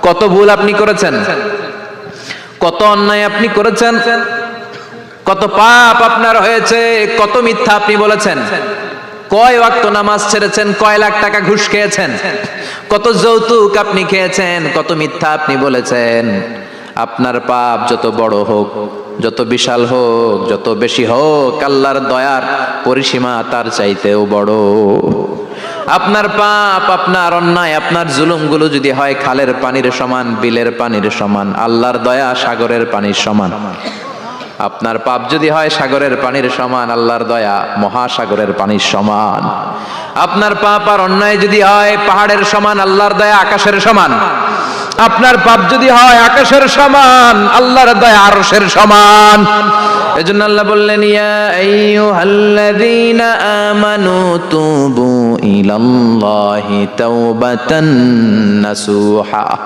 কত ভুল আপনি করেছেন, কত অন্যায় আপনি করেছেন, কত পাপ আপনার হয়েছে, কত মিথ্যা আপনি বলেছেন, কয় ওয়াক্ত নামাজ ছেড়েছেন, কয় লাখ টাকা ঘুষ খেয়েছেন, কত যৌতুক আপনি খেয়েছেন, কত মিথ্যা আপনি বলেছেন। আপনার পাপ যত বড় হোক, যত বিশাল হোক, যত বেশি হোক, আল্লাহর দয়ার পরিসীমা তার চাইতেও বড়। আপনার পাপ, আপনার অন্যায়, আপনার জুলুমগুলো যদি হয় খালের পানির সমান, বিলের পানির সমান, আল্লাহর দয়া সাগরের পানির সমান। আপনার পাপ যদি হয় সাগরের পানির সমান, আল্লাহর দয়া মহাসাগরের পানির সমান। আপনার পাপ আর অন্যায় যদি হয় পাহাড়ের সমান, আল্লাহর দয়া আকাশের সমান। আপনার পাপ যদি হয় আকাশের সমান, আল্লাহর দয়া আরশের সমান। এজন্য আল্লাহ বললেন, ইয়া আইয়ুহাল্লাযীনা আমানু তুবু ইলাল্লাহি তাওবাতান নাসুহা।